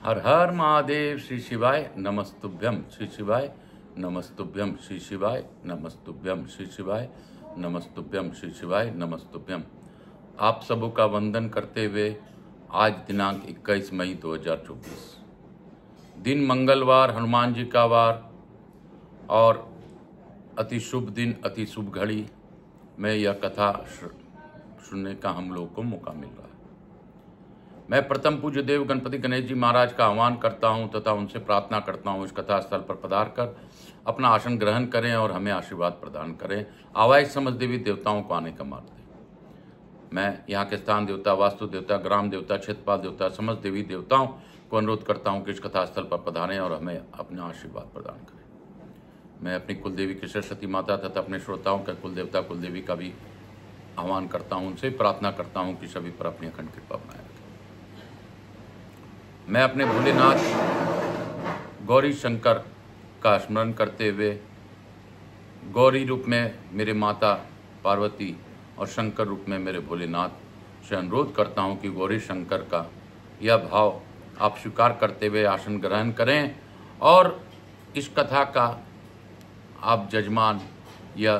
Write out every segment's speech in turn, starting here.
हर हर महादेव। श्री शिवाय नमस्तुभ्यम। श्री शिवाय नमस्तुभ्यम। श्री शिवाय नमस्तुभ्यम। श्री शिवाय नमस्तुभ्यम। श्री शिवाय नमस्तुभ्यम। आप सबों का वंदन करते हुए आज दिनांक 21 मई 2024 दिन मंगलवार, हनुमान जी का वार और अति शुभ दिन, अति शुभ घड़ी में यह कथा सुनने का हम लोग को मौका मिल रहा है। मैं प्रथम पूज्य देव गणपति गणेश जी महाराज का आह्वान करता हूं तथा उनसे प्रार्थना करता हूं इस कथा स्थल पर पधार कर अपना आसन ग्रहण करें और हमें आशीर्वाद प्रदान करें। आवाज समझ देवी देवताओं को आने का मार्ग दें। मैं यहाँ के स्थान देवता, वास्तु देवता, ग्राम देवता, क्षेत्रपाल देवता, समस्त देवी देवताओं को अनुरोध करता हूँ कि इस कथा स्थल पर पधारें और हमें अपना आशीर्वाद प्रदान करें। मैं अपनी कुलदेवी की सरस्वती माता तथा अपने श्रोताओं के कुलदेवता कुलदेवी का भी आह्वान करता हूँ, उनसे प्रार्थना करता हूँ कि सभी पर अपनी अखंड कृपा बनाए रखें। मैं अपने भोलेनाथ गौरी शंकर का स्मरण करते हुए गौरी रूप में मेरे माता पार्वती और शंकर रूप में मेरे भोलेनाथ से अनुरोध करता हूँ कि गौरी शंकर का यह भाव आप स्वीकार करते हुए आसन ग्रहण करें और इस कथा का आप जजमान या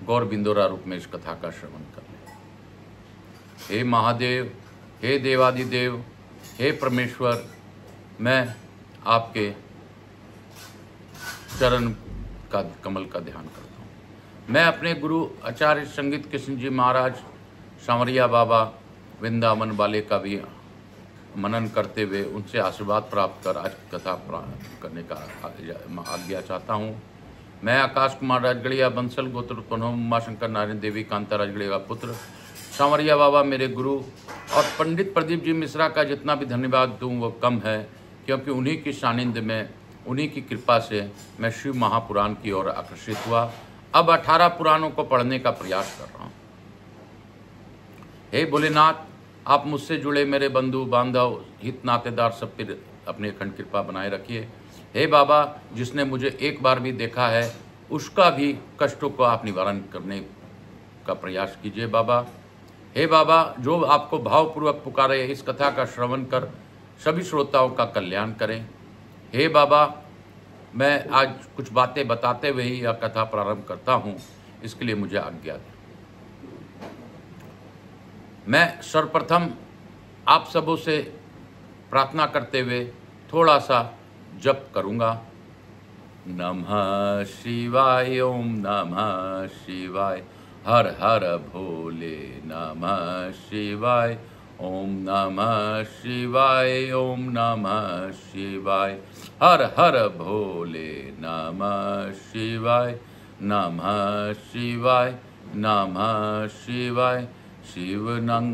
गौर बिंदोरा रूप में इस कथा का श्रवण कर लें। हे महादेव, हे देवादिदेव, हे परमेश्वर, मैं आपके चरण का कमल का ध्यान करता हूँ। मैं अपने गुरु आचार्य संगीत कृष्ण जी महाराज, सांवरिया बाबा, वृंदावन वाले का भी मनन करते हुए उनसे आशीर्वाद प्राप्त कर आज कथा करने का आज्ञा चाहता हूँ। मैं आकाश कुमार राजगढ़िया बंसल गोत्र पुनः उमा शंकर नारायण देवी कांता राजगढ़िया का पुत्र सांवरिया बाबा मेरे गुरु और पंडित प्रदीप जी मिश्रा का जितना भी धन्यवाद दूं वो कम है, क्योंकि उन्हीं की सानिध्य में, उन्हीं की कृपा से मैं शिव महापुराण की ओर आकर्षित हुआ। अब 18 पुराणों को पढ़ने का प्रयास कर रहा हूँ। हे भोलेनाथ, आप मुझसे जुड़े मेरे बंधु बांधव हित नातेदार सब पर अपनी अखंड कृपा बनाए रखिए। हे बाबा, जिसने मुझे एक बार भी देखा है उसका भी कष्टों को आप निवारण करने का प्रयास कीजिए बाबा। हे बाबा, जो आपको भावपूर्वक पुकारे इस कथा का श्रवण कर सभी श्रोताओं का कल्याण करें। हे बाबा, मैं आज कुछ बातें बताते हुए ही यह कथा प्रारंभ करता हूँ, इसके लिए मुझे आज्ञा दें। मैं सर्वप्रथम आप सबों से प्रार्थना करते हुए थोड़ा सा जप करूँगा। नमः शिवाय, ओम नमः शिवाय, हर हर भोले, नमः शिवाय, ओम नमः शिवाय, ओम नमः शिवाय, हर हर भोले, नमः शिवाय, नमः शिवाय, नमः शिवाय। शिव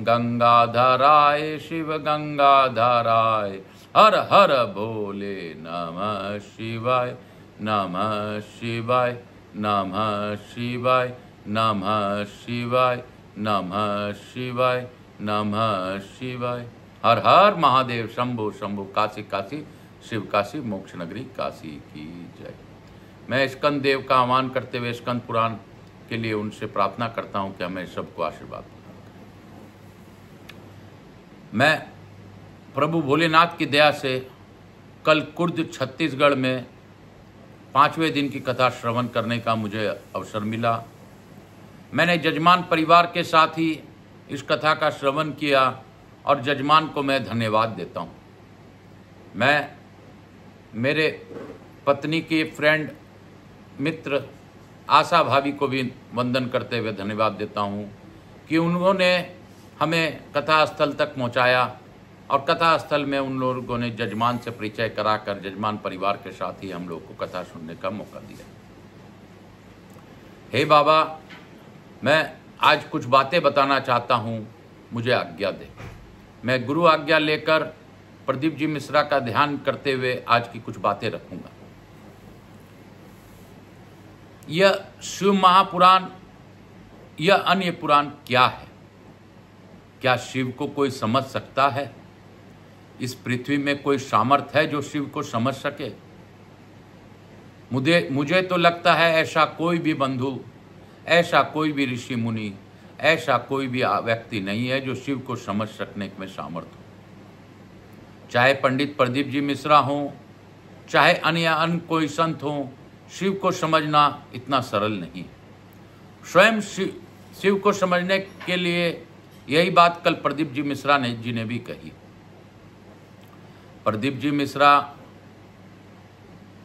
गंगाधराय, शिव गंगाधराय, हर हर भोले, नमः शिवाय, नमः शिवाय, नमः शिवाय, नमः शिवाय, नमः शिवाय, नमः शिवाय। हर हर महादेव। शंभो शंभो। काशी काशी, शिव काशी, मोक्ष नगरी काशी की जय। मैं स्कंद देव का आह्वान करते हुए स्कंद पुराण के लिए उनसे प्रार्थना करता हूं कि हमें सबको आशीर्वाद प्रदान करें। मैं प्रभु भोलेनाथ की दया से कल कुर्द छत्तीसगढ़ में 5वें दिन की कथा श्रवण करने का मुझे अवसर मिला। मैंने जजमान परिवार के साथ ही इस कथा का श्रवण किया और जजमान को मैं धन्यवाद देता हूँ। मैं मेरे पत्नी की फ्रेंड मित्र आशा भाभी को भी वंदन करते हुए धन्यवाद देता हूँ कि उन्होंने हमें कथा स्थल तक पहुँचाया और कथा स्थल में उन लोगों ने जजमान से परिचय कराकर जजमान परिवार के साथ ही हम लोग को कथा सुनने का मौका दिया। हे बाबा, मैं आज कुछ बातें बताना चाहता हूँ, मुझे आज्ञा दे। मैं गुरु आज्ञा लेकर प्रदीप जी मिश्रा का ध्यान करते हुए आज की कुछ बातें रखूंगा। यह शिव महापुराण, यह अन्य पुराण क्या है? क्या शिव को कोई समझ सकता है? इस पृथ्वी में कोई सामर्थ्य है जो शिव को समझ सके? मुझे तो लगता है ऐसा कोई भी बंधु, ऐसा कोई भी ऋषि मुनि, ऐसा कोई भी व्यक्ति नहीं है जो शिव को समझ सकने में सामर्थ हो। चाहे पंडित प्रदीप जी मिश्रा हों, चाहे अन्य कोई संत हों, शिव को समझना इतना सरल नहीं। स्वयं शिव को समझने के लिए यही बात कल प्रदीप जी मिश्रा जी ने भी कही। प्रदीप जी मिश्रा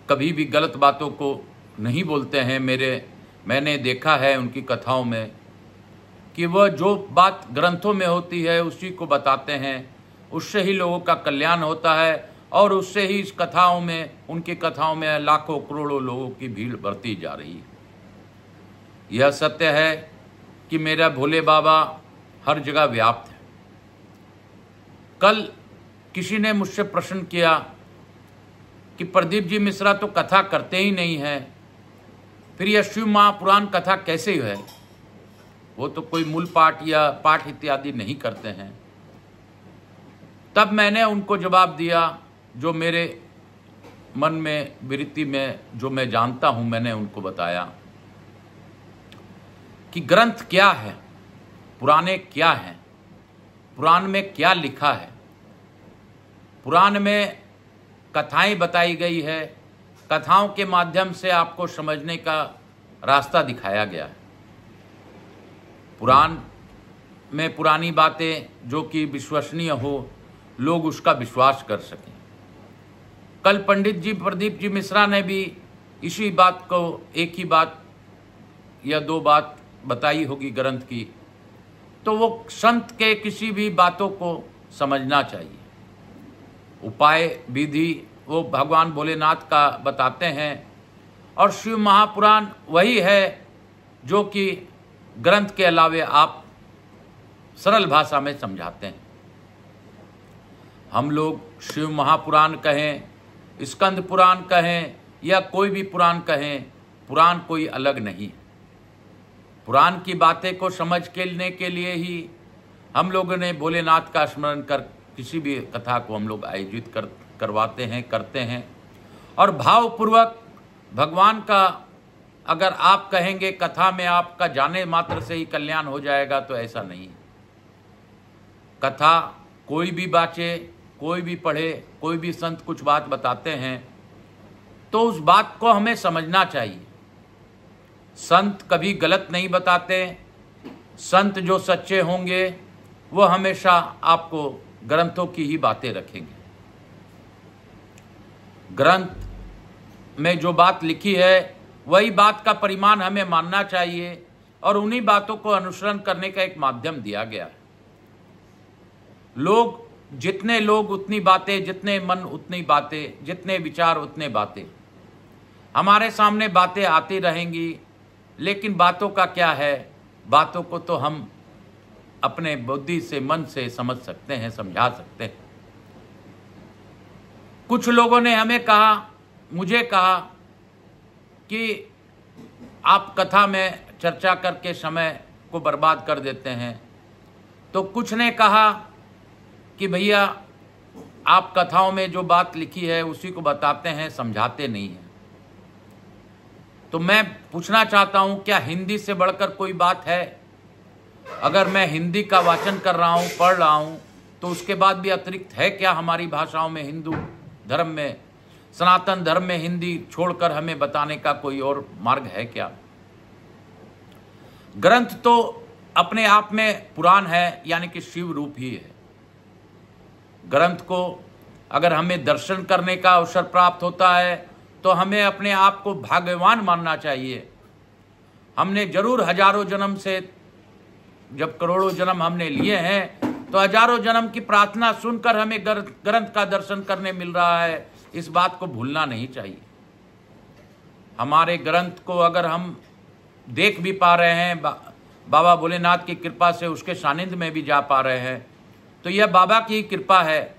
कभी भी गलत बातों को नहीं बोलते हैं। मैंने देखा है उनकी कथाओं में कि वह जो बात ग्रंथों में होती है उसी को बताते हैं, उससे ही लोगों का कल्याण होता है और उससे ही इस कथाओं में, उनकी कथाओं में लाखों करोड़ों लोगों की भीड़ बढ़ती जा रही है। यह सत्य है कि मेरा भोले बाबा हर जगह व्याप्त है। कल किसी ने मुझसे प्रश्न किया कि प्रदीप जी मिश्रा तो कथा करते ही नहीं है, फिर यह शिव महापुराण कथा कैसे है? वो तो कोई मूल पाठ या पाठ इत्यादि नहीं करते हैं। तब मैंने उनको जवाब दिया, जो मेरे मन में, वृत्ति में, जो मैं जानता हूं, मैंने उनको बताया कि ग्रंथ क्या है, पुराने क्या हैं, पुराण में क्या लिखा है। पुराण में कथाएं बताई गई है, कथाओं के माध्यम से आपको समझने का रास्ता दिखाया गया है। पुराण में पुरानी बातें जो कि विश्वसनीय हो, लोग उसका विश्वास कर सकें। कल पंडित जी प्रदीप जी मिश्रा ने भी इसी बात को, एक ही बात या दो बात बताई होगी ग्रंथ की, तो वो संत के किसी भी बातों को समझना चाहिए। उपाय विधि वो भगवान भोलेनाथ का बताते हैं और शिव महापुराण वही है जो कि ग्रंथ के अलावे आप सरल भाषा में समझाते हैं। हम लोग शिव महापुराण कहें, स्कंद पुराण कहें या कोई भी पुराण कहें, पुराण कोई अलग नहीं। पुराण की बातें को समझ के लेने के लिए ही हम लोगों ने भोलेनाथ का स्मरण कर किसी भी कथा को हम लोग आयोजित करवाते हैं, करते हैं। और भावपूर्वक भगवान का अगर आप कहेंगे कथा में आपका जाने मात्र से ही कल्याण हो जाएगा, तो ऐसा नहीं। कथा कोई भी बाचे, कोई भी पढ़े, कोई भी संत कुछ बात बताते हैं तो उस बात को हमें समझना चाहिए। संत कभी गलत नहीं बताते। संत जो सच्चे होंगे वो हमेशा आपको ग्रंथों की ही बातें रखेंगे। ग्रंथ में जो बात लिखी है वही बात का परिमाण हमें मानना चाहिए और उन्हीं बातों को अनुसरण करने का एक माध्यम दिया गया है। जितने लोग उतनी बातें, जितने मन उतनी बातें, जितने विचार उतने बातें। हमारे सामने बातें आती रहेंगी, लेकिन बातों का क्या है, बातों को तो हम अपने बुद्धि से, मन से समझ सकते हैं, समझा सकते हैं। कुछ लोगों ने हमें कहा, मुझे कहा कि आप कथा में चर्चा करके समय को बर्बाद कर देते हैं। तो कुछ ने कहा कि भैया आप कथाओं में जो बात लिखी है उसी को बताते हैं, समझाते नहीं हैं। तो मैं पूछना चाहता हूं, क्या हिंदी से बढ़कर कोई बात है? अगर मैं हिंदी का वाचन कर रहा हूं, पढ़ रहा हूं, तो उसके बाद भी अतिरिक्त है क्या हमारी भाषाओं में, हिंदू धर्म में, सनातन धर्म में हिंदी छोड़कर हमें बताने का कोई और मार्ग है क्या? ग्रंथ तो अपने आप में पुराण है, यानी कि शिव रूप ही है। ग्रंथ को अगर हमें दर्शन करने का अवसर प्राप्त होता है तो हमें अपने आप को भाग्यवान मानना चाहिए। हमने जरूर हजारों जन्म से, जब करोड़ों जन्म हमने लिए हैं, तो हजारों जन्म की प्रार्थना सुनकर हमें ग्रंथ का दर्शन करने मिल रहा है। इस बात को भूलना नहीं चाहिए। हमारे ग्रंथ को अगर हम देख भी पा रहे हैं, बाबा भोलेनाथ की कृपा से उसके सानिध्य में भी जा पा रहे हैं, तो यह बाबा की ही कृपा है।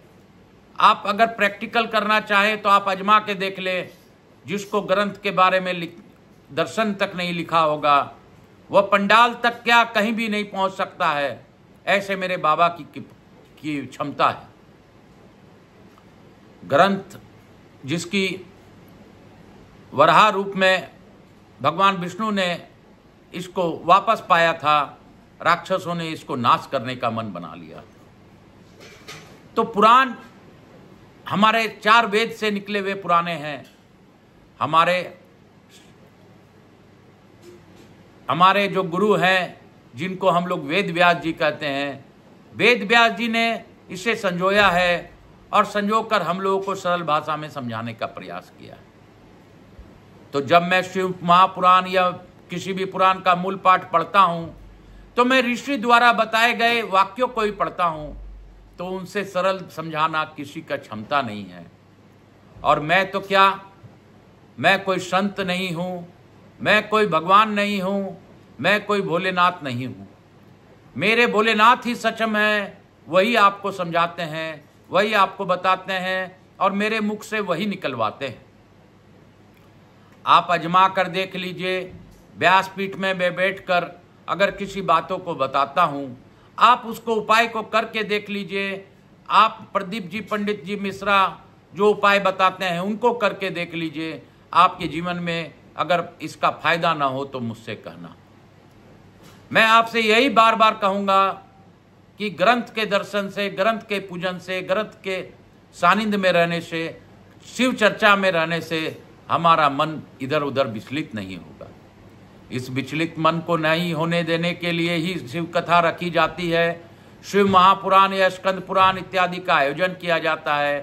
आप अगर प्रैक्टिकल करना चाहें तो आप आजमा के देख ले। जिसको ग्रंथ के बारे में दर्शन तक नहीं लिखा होगा, वह पंडाल तक क्या कहीं भी नहीं पहुंच सकता है। ऐसे मेरे बाबा की क्षमता है। ग्रंथ जिसकी वराह रूप में भगवान विष्णु ने इसको वापस पाया था, राक्षसों ने इसको नाश करने का मन बना लिया। तो पुराण हमारे 4 वेद से निकले हुए पुराने हैं। हमारे जो गुरु हैं, जिनको हम लोग वेद व्यास जी कहते हैं, वेद व्यास जी ने इसे संजोया है और संजोकर हम लोगों को सरल भाषा में समझाने का प्रयास किया। तो जब मैं शिव महापुराण या किसी भी पुराण का मूल पाठ पढ़ता हूं, तो मैं ऋषि द्वारा बताए गए वाक्यों को ही पढ़ता हूं, तो उनसे सरल समझाना किसी का क्षमता नहीं है। और मैं तो क्या, मैं कोई संत नहीं हूं, मैं कोई भगवान नहीं हूं, मैं कोई भोलेनाथ नहीं हूं। मेरे भोलेनाथ ही सचम है, वही आपको समझाते हैं, वही आपको बताते हैं और मेरे मुख से वही निकलवाते हैं। आप आजमा कर देख लीजिए, व्यासपीठ में मैं बैठकर अगर किसी बातों को बताता हूं, आप उसको उपाय को करके देख लीजिए। आप प्रदीप जी, पंडित जी मिश्रा जो उपाय बताते हैं उनको करके देख लीजिए। आपके जीवन में अगर इसका फायदा ना हो तो मुझसे कहना। मैं आपसे यही बार बार कहूंगा कि ग्रंथ के दर्शन से, ग्रंथ के पूजन से, ग्रंथ के सानिध्य में रहने से, शिव चर्चा में रहने से हमारा मन इधर उधर विचलित नहीं होगा। इस विचलित मन को नहीं होने देने के लिए ही शिव कथा रखी जाती है, शिव महापुराण या स्कंद पुराण इत्यादि का आयोजन किया जाता है,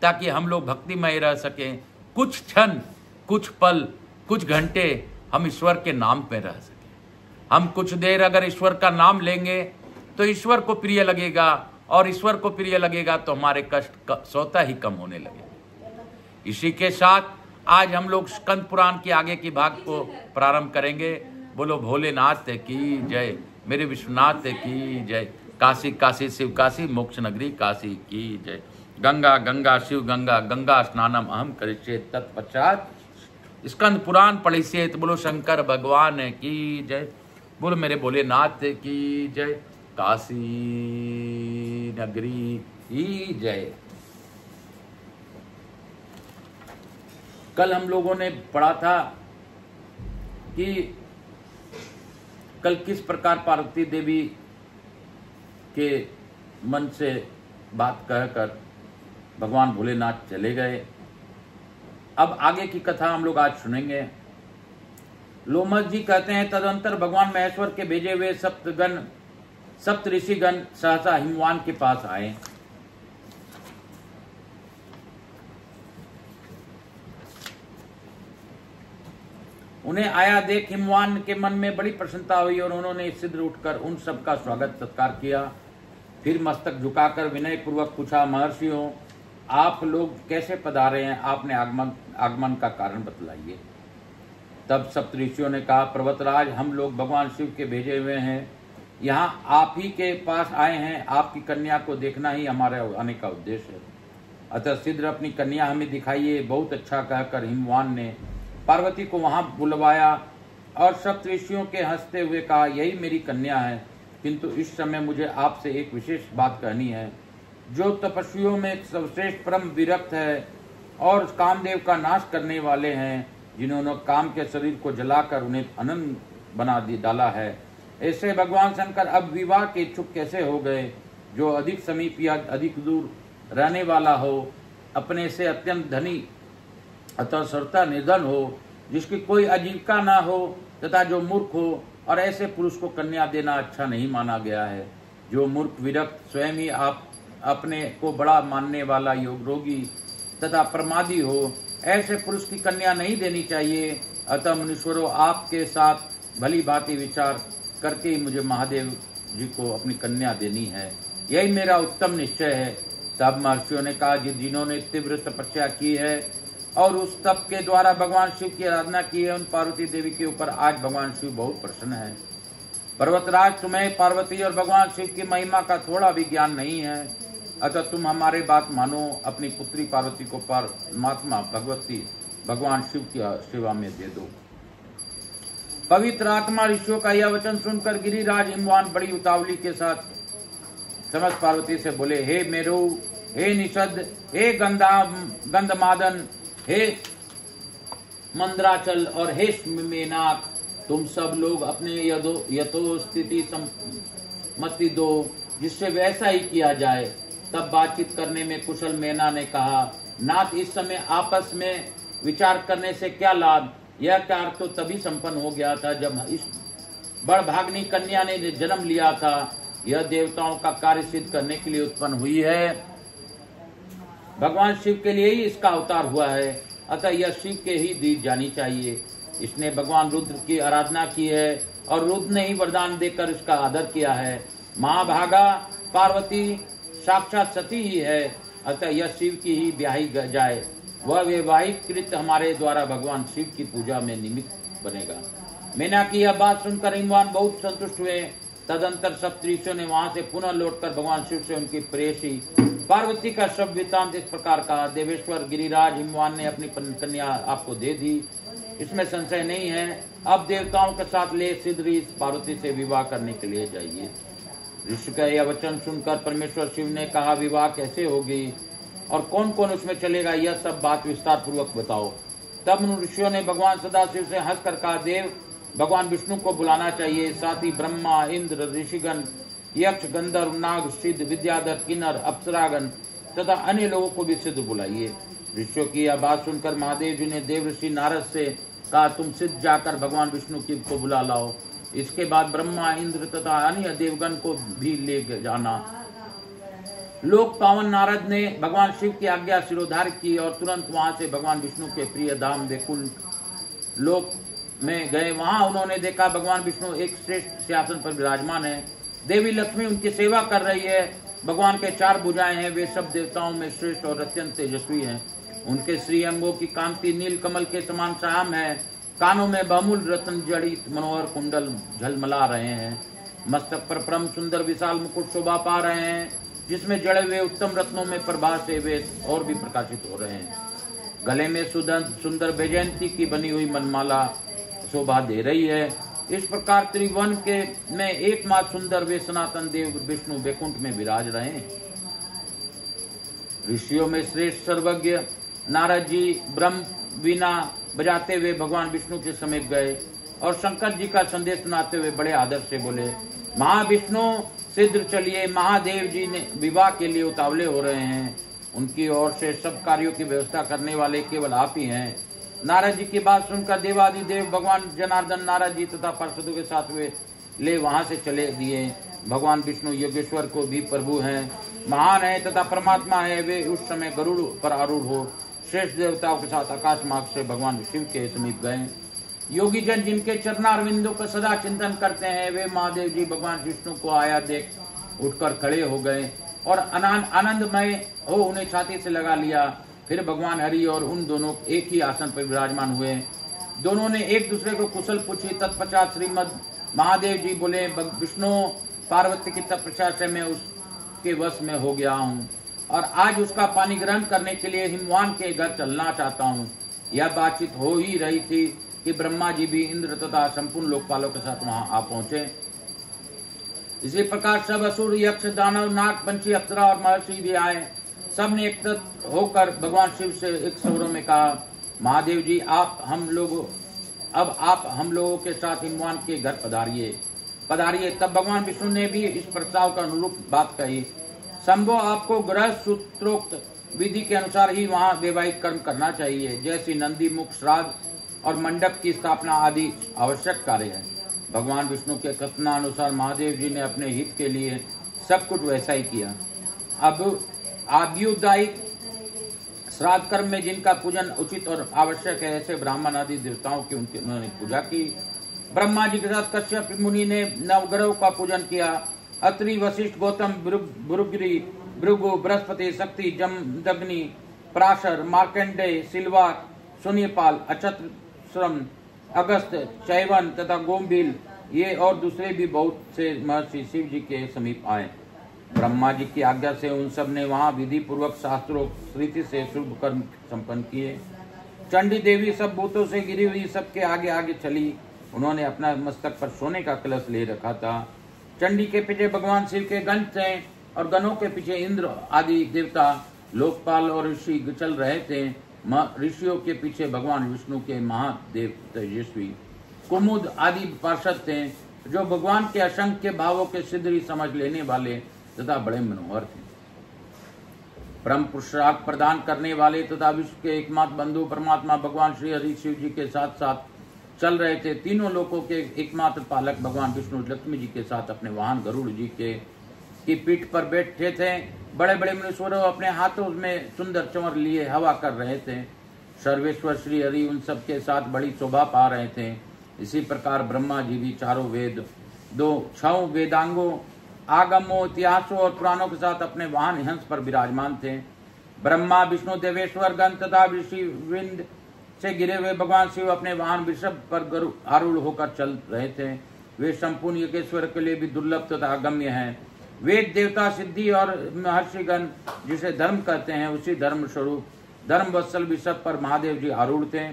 ताकि हम लोग भक्तिमय रह सकें। कुछ क्षण, कुछ पल, कुछ घंटे हम ईश्वर के नाम पे रह सकें। हम कुछ देर अगर ईश्वर का नाम लेंगे तो ईश्वर को प्रिय लगेगा, और ईश्वर को प्रिय लगेगा तो हमारे कष्ट स्वतः ही कम होने लगेंगे। इसी के साथ आज हम लोग स्कंद पुराण के आगे की भाग को प्रारंभ करेंगे। बोलो भोलेनाथ की जय, मेरे विश्वनाथ की जय। काशी काशी शिव काशी, मोक्ष नगरी काशी की जय। गंगा गंगा शिव गंगा, गंगा स्नानम अहम करिष्ये तत्पश्चात स्कंद पुराण पढ़िष्ये। बोलो शंकर भगवान की जय, बोलो मेरे भोलेनाथ की जय, काशी नगरी की जय। कल हम लोगों ने पढ़ा था कि कल किस प्रकार पार्वती देवी के मन से बात कहकर भगवान भोलेनाथ चले गए। अब आगे की कथा हम लोग आज सुनेंगे। लोमस जी कहते हैं, तदंतर भगवान महेश्वर के भेजे हुए सप्त ऋषिगण सहसा हिमवान के पास आए। उन्हें आया देख हिमवान के मन में बड़ी प्रसन्नता हुई और उन्होंने सिद्ध उठकर उन सबका स्वागत सत्कार किया। फिर मस्तक झुकाकर विनय पूर्वक पूछा, महर्षियों आप लोग कैसे पधारे हैं? आपने आगमन का कारण बतलाइए। तब सप्तऋषियों ने कहा, पर्वतराज हम लोग भगवान शिव के भेजे हुए हैं, यहाँ आप ही के पास आए हैं। आपकी कन्या को देखना ही हमारे आने का उद्देश्य है, अतः शीघ्र अपनी कन्या हमें दिखाइए। बहुत अच्छा कहकर हिमवान ने पार्वती को वहां बुलवाया और सप्तऋषियों के हंसते हुए कहा, यही मेरी कन्या है, किंतु इस समय मुझे आपसे एक विशेष बात कहनी है। जो तपस्वियों में सर्वश्रेष्ठ परम विरक्त है और कामदेव का नाश करने वाले हैं, जिन्होंने काम के शरीर को जलाकर उन्हें अनंत बना डाला है, ऐसे भगवान शंकर अब विवाह के इच्छुक कैसे हो गए? जो अधिक समीप या अधिक दूर रहने वाला हो, अपने से अत्यंत धनी अतः सर्वथा निर्धन हो, जिसकी कोई आजीविका ना हो तथा जो मूर्ख हो, और ऐसे पुरुष को कन्या देना अच्छा नहीं माना गया है। जो मूर्ख विरक्त स्वयं ही आप अपने को बड़ा मानने वाला योग रोगी तथा प्रमादी हो, ऐसे पुरुष की कन्या नहीं देनी चाहिए। अतः मुनीश्वरों आपके साथ भली भांति विचार करके ही मुझे महादेव जी को अपनी कन्या देनी है, यही मेरा उत्तम निश्चय है। तब महर्षियों ने कहा, जिन्होंने तीव्र तपस्या की है और उस तप के द्वारा भगवान शिव की आराधना की है, उन पार्वती देवी के ऊपर आज भगवान शिव बहुत प्रसन्न है। पर्वतराज तुम्हें पार्वती और भगवान शिव की महिमा का थोड़ा भी ज्ञान नहीं है, अतः तुम हमारे बात मानो, अपनी पुत्री पार्वती को परमात्मा भगवती भगवान शिव की सेवा में दे दो। पवित्र आत्मा ऋषियों का यह वचन सुनकर गिरिराज हिमवान बड़ी उतावली के साथ समस्त पार्वती से बोले, हे मेरु, हे निषद, हे गंधमादन, हे मंद्राचल और हे मेनाक, तुम सब लोग अपने यथोस्थिति सम्मति दो, जिससे वैसा ही किया जाए। तब बातचीत करने में कुशल मेना ने कहा, नाथ, इस समय आपस में विचार करने से क्या लाभ? यह कार्य तो तभी संपन्न हो गया था जब इस बड़भाग्नि कन्या ने जन्म लिया था। यह देवताओं का कार्य सिद्ध करने के लिए उत्पन्न हुई है। भगवान शिव के लिए ही इसका अवतार हुआ है, अतः यह शिव के ही दी जानी चाहिए। इसने भगवान रुद्र की आराधना की है और रुद्र ने ही वरदान देकर इसका आदर किया है। महाभागा पार्वती साक्षात सती ही है, अतः यह शिव की ही ब्याही जाए। वह वैवाहिक कृत हमारे द्वारा भगवान शिव की पूजा में निमित्त बनेगा। मेना की यह बात सुनकर हिमवान बहुत संतुष्ट हुए। तदंतर सप्तऋषियों ने वहां से पुनः लौटकर भगवान शिव से उनकी प्रेयसी पार्वती का सब वृत्तांत इस प्रकार कहा। देवेश्वर गिरिराज, हिमवान ने अपनी कन्या आपको दे दी, इसमें संशय नहीं है। अब देवताओं के साथ ले सिद्धि पार्वती से विवाह करने के लिए जाइए। ऋषि का यह वचन सुनकर परमेश्वर शिव ने कहा, विवाह कैसे होगी और कौन कौन उसमें चलेगा, यह सब बात विस्तार पूर्वक बताओ। तब उन ऋषियों ने भगवान सदाशिव से हंसकर कहा, देव, भगवान विष्णु को बुलाना चाहिए। साथ ही ब्रह्मा, इंद्र, ऋषिगण, यक्ष, गंधर्व, नाग, सिद्ध, विद्याधर, किन्नर, अप्सरागण तथा अन्य लोगों को भी सिद्ध बुलाइए। ऋषियों की यह बात सुनकर महादेव जी ने देव ऋषि नारद से कहा, तुम सिद्ध जाकर भगवान विष्णु की को बुला लाओ। इसके बाद ब्रह्मा, इंद्र तथा अन्य देवगण को भी ले जाना। लोक पावन नारद ने भगवान शिव की आज्ञा शिरोधार्य की और तुरंत वहां से भगवान विष्णु के प्रिय धाम वैकुंठ लोक में गए। वहां उन्होंने देखा भगवान विष्णु एक श्रेष्ठ सिंहासन पर विराजमान है। देवी लक्ष्मी उनकी सेवा कर रही है। भगवान के 4 भुजाएं हैं, वे सब देवताओं में श्रेष्ठ और अत्यंत तेजस्वी हैं। उनके श्री अंगों की कांति नील कमल के समान श्याम है। कानों में बहुमूल्य रत्न जड़ित मनोहर कुंडल झलमला रहे हैं। मस्तक पर परम सुंदर विशाल मुकुट शोभा पा रहे हैं, जिसमें जड़े हुए उत्तम रत्नों में प्रभा से वे और भी प्रकाशित हो रहे हैं। गले में सुंदर वैजयंती की बनी हुई मनमाला शोभा दे रही है। इस प्रकार त्रिभुवन के में एकमात्र सुंदर वे सनातन देव विष्णु वैकुंठ में विराज रहे हैं। ऋषियों में श्रेष्ठ सर्वज्ञ नारद जी ब्रह्म वीणा बजाते हुए भगवान विष्णु के समीप गए और शंकर जी का संदेश सुनाते हुए बड़े आदर से बोले, महाविष्णु सिद्ध चलिए, महादेव जी ने विवाह के लिए उतावले हो रहे हैं। उनकी ओर से सब कार्यों की व्यवस्था करने वाले केवल आप ही हैं। नारद जी की बात सुनकर देवादिदेव भगवान जनार्दन नारद जी तथा पार्षदों के साथ वे ले वहां से चले दिए। भगवान विष्णु योगेश्वर को भी प्रभु हैं, महान है तथा परमात्मा है। वे उस समय गरुड़ पर आरूढ़ हो श्रेष्ठ देवताओं के साथ आकाश मार्ग से भगवान शिव के समीप गए। योगी जन जिनके चरणारविंदों को सदा चिंतन करते हैं, वे महादेव जी भगवान विष्णु को आया देख उठकर खड़े हो गए और आनंदमय हो उन्हें छाती से लगा लिया। फिर भगवान हरि और उन दोनों एक ही आसन पर विराजमान हुए। दोनों ने एक दूसरे को कुशल पूछी। तत्पश्चात श्रीमद महादेव जी बोले, विष्णु पार्वती की तपस्या से मैं उसके वश में हो गया हूँ और आज उसका पानी ग्रहण करने के लिए हिमवान के घर चलना चाहता हूँ। यह बातचीत हो ही रही थी कि ब्रह्मा जी भी इंद्र तथा संपूर्ण लोकपालों के साथ वहां आ पहुंचे। इसी प्रकार सब असुर, यक्ष, दानव, नाग, पंछी, अप्सरा और महर्षि भी आए। सब ने एकत्रित होकर भगवान शिव से एक स्वरों में कहा, महादेव जी आप हम लोगों के साथ हिमवान के घर पधारिए। तब भगवान विष्णु ने भी इस प्रस्ताव का अनुरूप बात कही। संभव आपको गृह सूत्रोक्त विधि के अनुसार ही वहाँ वैवाहिक कर्म करना चाहिए, जैसे नंदी मुख, श्राद्ध और मंडप की स्थापना आदि आवश्यक कार्य है। भगवान विष्णु के कथनानुसार महादेव जी ने अपने हित के लिए सब कुछ वैसा ही किया। अब आभ्युदायिक श्राद्ध कर्म में जिनका पूजन उचित और आवश्यक है, ऐसे ब्राह्मण आदि देवताओं की उन्होंने पूजा की। ब्रह्मा जी के साथ कश्यप मुनि ने नवग्रहों का पूजन किया। अत्रि, वशिष्ठ, गौतम, भृगु, बृहस्पति, शक्ति, जमदग्नि, पराशर, मार्कंडेय, सिलवाक, शून्यपाल, अक्षत्र, श्रम, अगस्त, चैवन तथा गोम्भिल ये और दूसरे भी बहुत से महर्षि शिव जी के समीप आए। ब्रह्मा जी की आज्ञा से उन सब ने वहां विधि पूर्वक शास्त्रोक्त रीति से शुभ कर्म संपन्न किए। चंडी देवी सब भूतों से गिरी हुई सबके आगे आगे चली। उन्होंने अपना मस्तक पर सोने का कलश ले रखा था। चंडी के पीछे भगवान शिव के गण थे और गणों के पीछे इंद्र आदि देवता, लोकपाल और ऋषि चल रहे थे। ऋषियों के पीछे भगवान विष्णु के महादेव तेजस्वी कुमुद आदि पार्षद थे, जो भगवान के असंख्य भावों के सिद्धि समझ लेने वाले तथा बड़े मनोहर थे। ब्रह्म पुरुषार्थ प्रदान करने वाले तथा विश्व के एकमात्र बंधु परमात्मा भगवान श्री हरि शिव जी के साथ साथ चल रहे थे। तीनों लोकों के एकमात्र पालक भगवान विष्णु लक्ष्मी जी के साथ अपने वाहन गरुड़ जी की पीठ पर बैठे थे। बड़े बड़े मुनीश्वरों अपने हाथों में सुंदर चंवर लिए हवा कर रहे थे। सर्वेश्वर श्री हरि उन सब के साथ बड़ी शोभा पा रहे थे। इसी प्रकार ब्रह्मा जी भी चारों वेद, 6 वेदांगों, आगमों, इतिहासों और पुराणों के साथ अपने वाहन हंस पर विराजमान थे। ब्रह्मा, विष्णु, देवेश्वर गण तथा ऋषि वृंद से गिरे हुए भगवान शिव अपने वाहन वृषभ पर आरूढ़ होकर चल रहे थे। वे संपूर्ण योगेश्वर के लिए भी दुर्लभ तथा अगम्य हैं। वेद, देवता, सिद्धि और महर्षिगण जिसे धर्म कहते हैं, उसी धर्म स्वरूप धर्म वत्सल वृषभ पर महादेव जी आरूढ़ थे।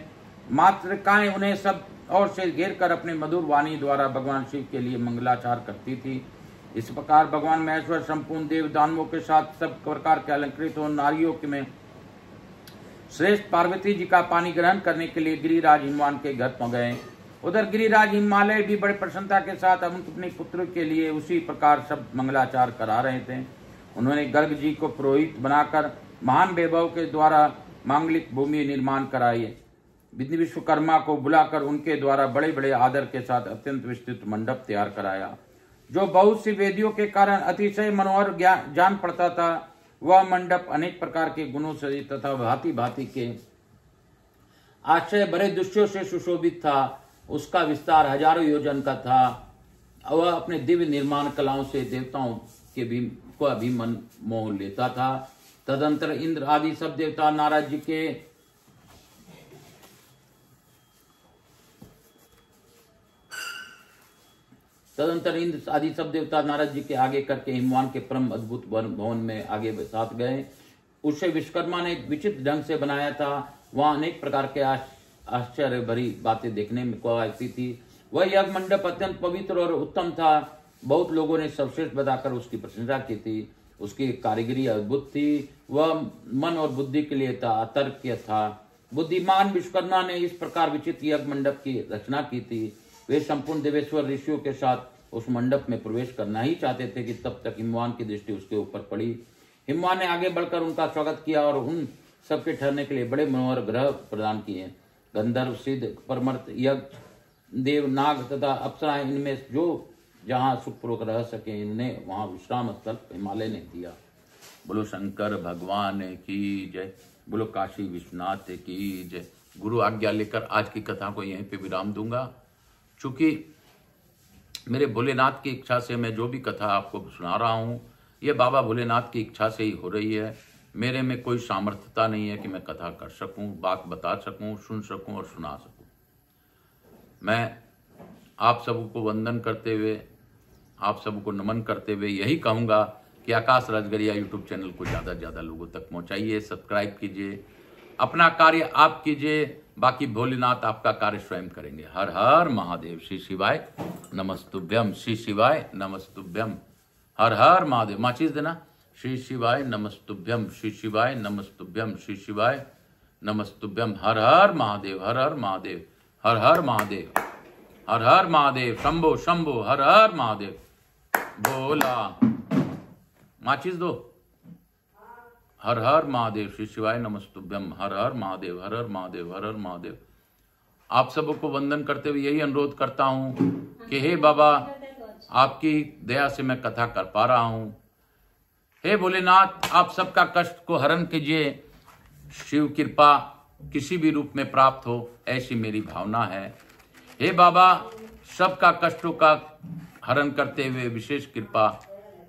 मातृकाएं उन्हें सब और से घेर कर अपने मधुर वाणी द्वारा भगवान शिव के लिए मंगलाचार करती थी। इस प्रकार भगवान महेश्वर संपूर्ण देव दानवों के साथ सब प्रकार के अलंकृत हो नारियों में श्रेष्ठ पार्वती जी का पानी ग्रहण करने के लिए गिरिराज हिमवान के घर पहुंच गए। उधर गिरिराज हिमालय भी बड़े प्रसन्नता के साथ अपने पुत्र के लिए उसी प्रकार सब मंगलाचार करा रहे थे। उन्होंने गर्ग जी को पुरोहित बनाकर महान वैभव के द्वारा मांगलिक भूमि निर्माण कराई। विधि विश्वकर्मा को बुलाकर उनके द्वारा बड़े बड़े आदर के साथ अत्यंत विस्तृत मंडप तैयार कराया, जो बहुत सी वेदियों के कारण अतिशय मनोहर जान पड़ता था। वह मंडप अनेक प्रकार के गुणों से तथा भांति भांति के आश्चर्य भरे दृश्यों से सुशोभित था। उसका विस्तार हजारों योजन का था। वह अपने दिव्य निर्माण कलाओं से देवताओं को भी मन मोह लेता था। तदंतर इंद्र आदि सब देवता नारद जी के नारद जी के आगे करके हिमवान के परम अद्भुत भवन में आगे साथ गए। उसे विश्वकर्मा ने विचित्र ढंग से बनाया था। वहां अनेक प्रकार के आश्चर्य भरी बातें देखने में को आती थी। वह यज्ञ मंडप अत्यंत पवित्र और उत्तम था। बहुत लोगों ने सर्वश्रेष्ठ बताकर उसकी प्रशंसा की थी। उसकी कारीगरी अद्भुत थी। वह मन और बुद्धि के लिए था, अतर्क्य था। बुद्धिमान विश्वकर्मा ने इस प्रकार विचित्र यज्ञ मंडप की रचना की थी। वे संपूर्ण देवेश्वर ऋषियों के साथ उस मंडप में प्रवेश करना ही चाहते थे कि तब तक हिमवान की दृष्टि उसके ऊपर पड़ी। हिमवान ने आगे बढ़कर उनका स्वागत किया और उन सबके ठहरने के लिए बड़े मनोहर ग्रह प्रदान किए। गंधर्व, सिद्ध, परमर्थ, यज्ञ, देव, नाग तथा अप्सराएं इनमें जो जहां सुखपूर्वक रह सके इन्हें वहां विश्राम स्थल हिमालय ने दिया। बोलो शंकर भगवान की जय। बोलो काशी विश्वनाथ की जय। गुरु आज्ञा लेकर आज की कथा को यहीं पे विराम दूंगा। चूंकि मेरे भोलेनाथ की इच्छा से मैं जो भी कथा आपको सुना रहा हूँ ये बाबा भोलेनाथ की इच्छा से ही हो रही है। मेरे में कोई सामर्थ्यता नहीं है कि मैं कथा कर सकूं, बात बता सकूं, सुन सकूं और सुना सकूं। मैं आप सबको वंदन करते हुए, आप सबको नमन करते हुए यही कहूँगा कि आकाश राजगरिया यूट्यूब चैनल को ज़्यादा से ज़्यादा लोगों तक पहुँचाइए, सब्सक्राइब कीजिए, अपना कार्य आप कीजिए, बाकी भोलेनाथ आपका कार्य स्वयं करेंगे। हर हर महादेव। श्री शिवाय नमस्तुभ्यम। श्री शिवाय नमस्तुभ्यम। हर हर महादेव। माचिस देना। श्री शिवाय नमस्तुभ्यम। श्री शिवाय नमस्तुभ्यम। श्री शिवाय नमस्तुभ्यम। हर हर महादेव। हर हर महादेव। हर हर महादेव। हर हर महादेव। शंभो शंभो। हर हर महादेव। बोला माचिस दो। हर हर महादेव। श्री शिवाय नमस्तुभ्यम। हर हर महादेव। हर हर महादेव। हर हर महादेव। आप सबको वंदन करते हुए यही अनुरोध करता हूं कि हे बाबा, आपकी दया से मैं कथा कर पा रहा हूं। हे भोलेनाथ, आप सबका कष्ट को हरण कीजिए। शिव कृपा किसी भी रूप में प्राप्त हो, ऐसी मेरी भावना है। हे बाबा, सबका कष्टों का हरण करते हुए विशेष कृपा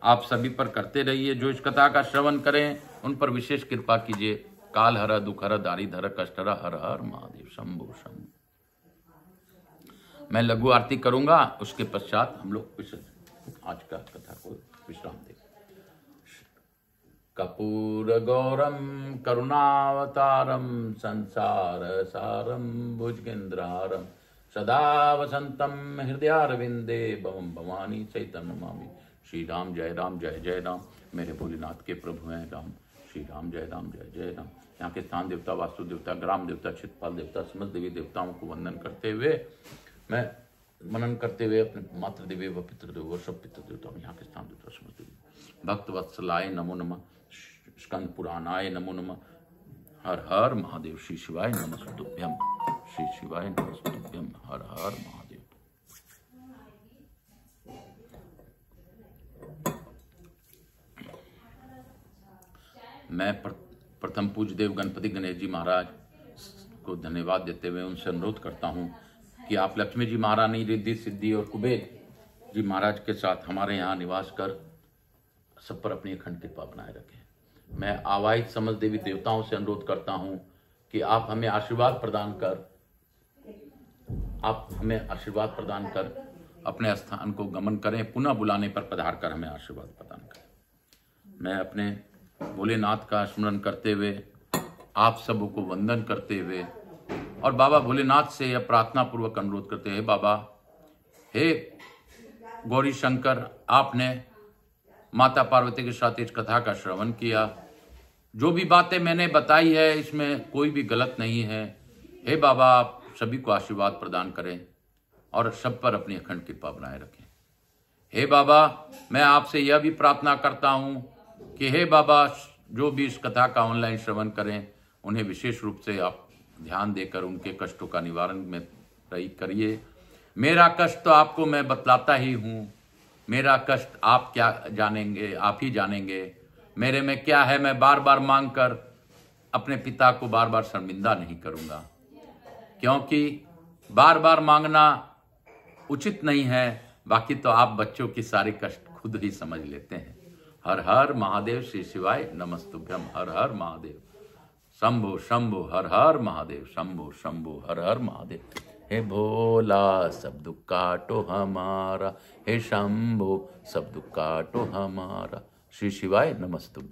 आप सभी पर करते रहिए। जो इस कथा का श्रवण करें उन पर विशेष कृपा कीजिए। काल हर, दुख हर, दारी धर, कष्ट हर। हर हर महादेव। शंभो शंभो। मैं लघु आरती करूंगा, उसके पश्चात हम लोग आज का कथा को विश्राम देंगे। कपूर गौरम करुणावतारम संसार सारम भुजगेंद्रहारम सदा वसंतम हृदयारविंदे भवम भवानी चैतन्य नमामि। श्री राम जय राम जय जय राम। मेरे भोलेनाथ के प्रभु हैं राम। श्री राम जय राम जय जय राम। यहाँ के स्थान देवता, वास्तु देवता, ग्राम देवता, चित्रपाल देवता, समस्त देवी देवताओं को वंदन करते हुए मैं मनन करते हुए अपने मातृ देवी व पितृदेव व सब पितृ देवताओं, यहाँ के स्थान देवता, समस्त देवी भक्त वत्सलाय नमो नमः। स्कंद पुराणाय नमो नमः। हर हर महादेव। श्री शिवाय नमस्तुभ्यम। श्री शिवाय नमस्तुभ्यम। हर हर महादेव। मैं प्रथम पूज्य देव गणपति गणेश जी महाराज को धन्यवाद देते हुए उनसे अनुरोध करता हूं कि आप लक्ष्मी जी महारानी, रिद्धि सिद्धि और कुबेर जी महाराज के साथ हमारे यहाँ निवास कर सब पर अपनी अखंड कृपा बनाए रखें। मैं आवाहित समस्त देवी देवताओं से अनुरोध करता हूं कि आप हमें आशीर्वाद प्रदान कर अपने स्थान को गमन करें, पुनः बुलाने पर पधार कर हमें आशीर्वाद प्रदान करें। मैं अपने भोलेनाथ का स्मरण करते हुए, आप सबों को वंदन करते हुए और बाबा भोलेनाथ से यह प्रार्थना पूर्वक अनुरोध करते हैं, बाबा हे गौरी शंकर, आपने माता पार्वती के साथ इस कथा का श्रवण किया। जो भी बातें मैंने बताई है इसमें कोई भी गलत नहीं है। हे बाबा, आप सभी को आशीर्वाद प्रदान करें और सब पर अपनी अखंड कृपा बनाए रखें। हे बाबा, मैं आपसे यह भी प्रार्थना करता हूं कि हे बाबा, जो भी इस कथा का ऑनलाइन श्रवण करें उन्हें विशेष रूप से आप ध्यान देकर उनके कष्टों का निवारण में प्रयोग करिए। मेरा कष्ट तो आपको मैं बतलाता ही हूँ, मेरा कष्ट आप क्या जानेंगे, आप ही जानेंगे। मेरे में क्या है, मैं बार बार मांग कर अपने पिता को बार बार शर्मिंदा नहीं करूँगा, क्योंकि बार बार मांगना उचित नहीं है। बाकी तो आप बच्चों की सारे कष्ट खुद ही समझ लेते हैं। हर हर महादेव। श्री शिवाय नमस्तुभ्यम। हर हर महादेव। शंभो शंभो हर हर महादेव। शंभो शंभो हर हर महादेव। हे भोला, सब दुख काटो हमारा। हे शंभो, सब दुख काटो हमारा। श्री शिवाय नमस्तुभ्यम।